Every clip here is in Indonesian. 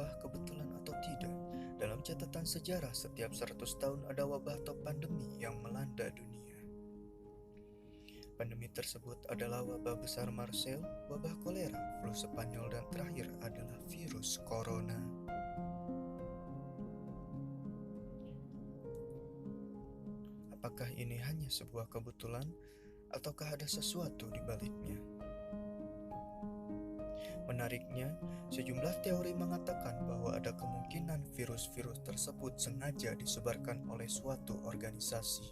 entah kebetulan atau tidak, dalam catatan sejarah setiap 100 tahun ada wabah atau pandemi yang melanda dunia. Pandemi tersebut adalah wabah besar Marcel, wabah kolera, flu Spanyol, dan terakhir adalah virus corona. Apakah ini hanya sebuah kebetulan, ataukah ada sesuatu di baliknya? Menariknya, sejumlah teori mengatakan bahwa ada kemungkinan virus-virus tersebut sengaja disebarkan oleh suatu organisasi,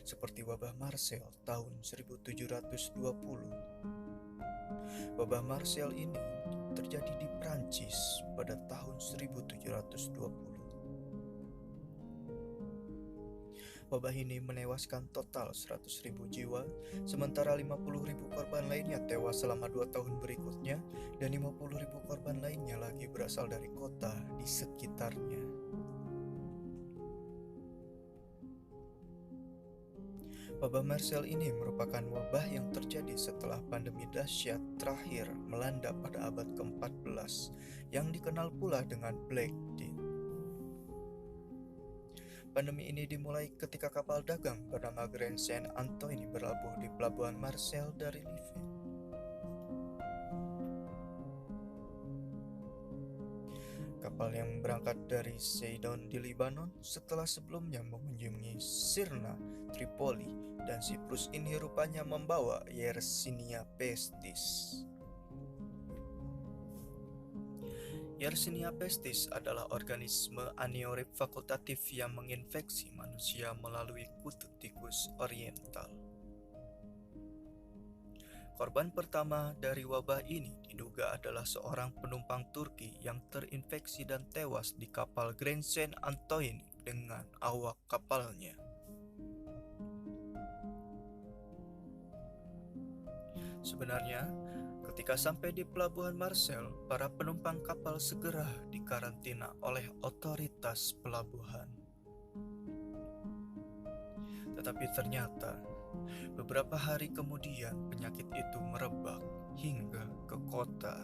seperti wabah Marcel tahun 1720. Wabah Marcel ini terjadi di Prancis pada tahun 1720. Wabah ini menewaskan total 100.000 jiwa, sementara 50.000 korban lainnya tewas selama 2 tahun berikutnya, dan 50.000 korban lainnya lagi berasal dari kota di sekitarnya. Wabah Marcel ini merupakan wabah yang terjadi setelah pandemi dahsyat terakhir melanda pada abad ke-14, yang dikenal pula dengan Black Death. Pandemi ini dimulai ketika kapal dagang bernama Grand Saint Antoine berlabuh di pelabuhan Marseille dari Liège. Kapal yang berangkat dari Sidon di Lebanon setelah sebelumnya mengunjungi Smyrna, Tripoli, dan Siprus ini rupanya membawa Yersinia pestis. Yersinia pestis adalah organisme anaerobik fakultatif yang menginfeksi manusia melalui kutu tikus oriental. Korban pertama dari wabah ini diduga adalah seorang penumpang Turki yang terinfeksi dan tewas di kapal Grand Saint Antoine dengan awak kapalnya. Sebenarnya, ketika sampai di pelabuhan Marseille, para penumpang kapal segera dikarantina oleh otoritas pelabuhan. Tetapi ternyata, beberapa hari kemudian penyakit itu merebak hingga ke kota.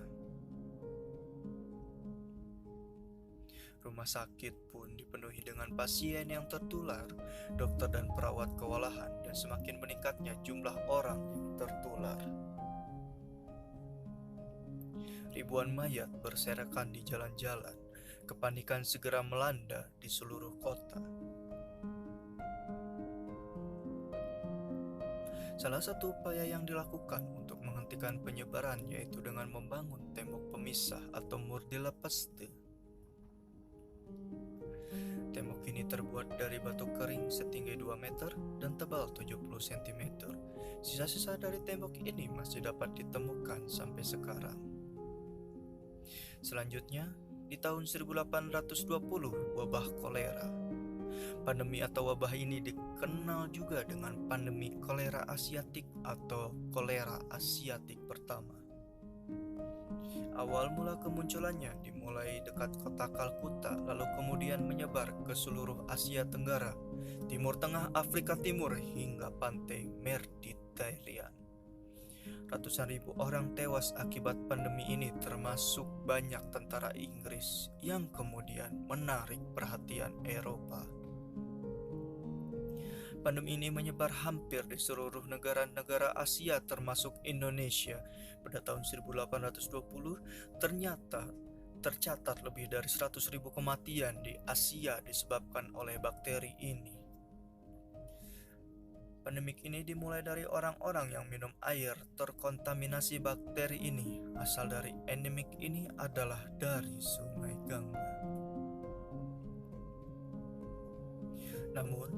Rumah sakit pun dipenuhi dengan pasien yang tertular, dokter dan perawat kewalahan, dan semakin meningkatnya jumlah orang yang tertular. Ribuan mayat berserakan di jalan-jalan, kepanikan segera melanda di seluruh kota. Salah satu upaya yang dilakukan untuk menghentikan penyebaran yaitu dengan membangun tembok pemisah atau mur de la peste. Tembok ini terbuat dari batu kering setinggi 2 meter dan tebal 70 cm. Sisa-sisa dari tembok ini masih dapat ditemukan sampai sekarang. Selanjutnya, di tahun 1820, wabah kolera. Pandemi atau wabah ini dikenal juga dengan pandemi kolera asiatik atau kolera asiatik pertama. Awal mula kemunculannya dimulai dekat kota Kalkuta, lalu kemudian menyebar ke seluruh Asia Tenggara, Timur Tengah, Afrika Timur, hingga pantai Mediterania. Ratusan ribu orang tewas akibat pandemi ini, termasuk banyak tentara Inggris yang kemudian menarik perhatian Eropa. Pandemi ini menyebar hampir di seluruh negara-negara Asia termasuk Indonesia. Pada tahun 1820 tercatat lebih dari 100.000 kematian di Asia disebabkan oleh bakteri ini. Pandemik ini dimulai dari orang-orang yang minum air terkontaminasi bakteri ini. Asal dari endemik ini adalah dari Sungai Gangga. Namun,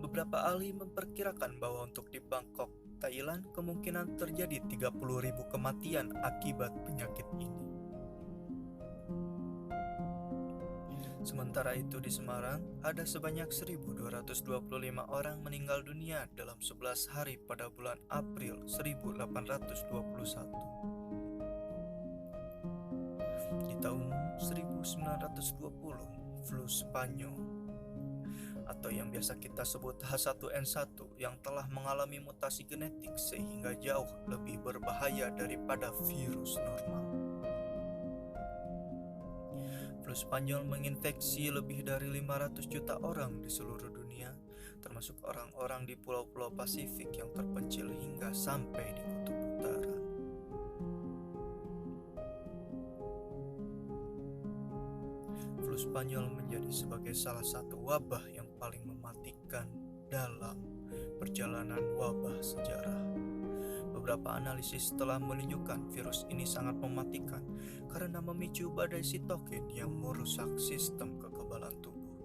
beberapa ahli memperkirakan bahwa untuk di Bangkok, Thailand, kemungkinan terjadi 30.000 kematian akibat penyakit ini. Sementara itu di Semarang, ada sebanyak 1.225 orang meninggal dunia dalam 11 hari pada bulan April 1821. Di tahun 1920, flu Spanyol atau yang biasa kita sebut H1N1 yang telah mengalami mutasi genetik sehingga jauh lebih berbahaya daripada virus normal. Flu Spanyol menginfeksi lebih dari 500 juta orang di seluruh dunia, termasuk orang-orang di pulau-pulau Pasifik yang terpencil hingga sampai di kutub utara. Flu Spanyol menjadi sebagai salah satu wabah yang paling mematikan dalam perjalanan wabah sejarah. Beberapa analisis telah menunjukkan virus ini sangat mematikan karena memicu badai sitokin yang merusak sistem kekebalan tubuh.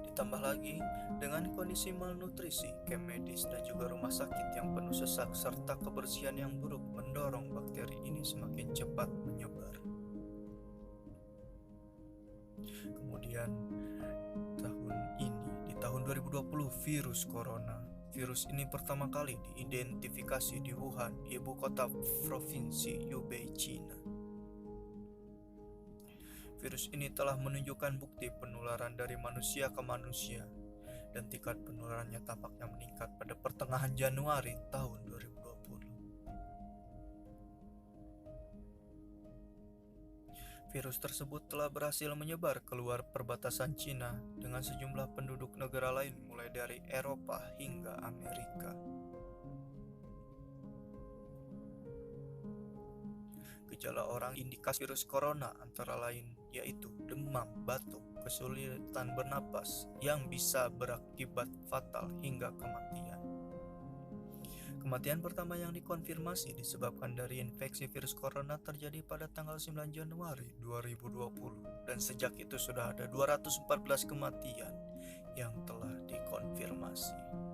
Ditambah lagi dengan kondisi malnutrisi, kem medis, dan juga rumah sakit yang penuh sesak serta kebersihan yang buruk mendorong bakteri ini semakin cepat menyebar. Kemudian tahun 2020 virus corona. Virus ini pertama kali diidentifikasi di Wuhan, ibu kota provinsi Hubei, China. Virus ini telah menunjukkan bukti penularan dari manusia ke manusia dan tingkat penularannya tampaknya meningkat pada pertengahan Januari tahun 2020. Virus tersebut telah berhasil menyebar keluar perbatasan Cina dengan sejumlah penduduk negara lain mulai dari Eropa hingga Amerika. Gejala orang indikasi virus corona antara lain yaitu demam, batuk, kesulitan bernapas yang bisa berakibat fatal hingga kematian. Kematian pertama yang dikonfirmasi disebabkan dari infeksi virus corona terjadi pada tanggal 9 Januari 2020 dan sejak itu sudah ada 214 kematian yang telah dikonfirmasi.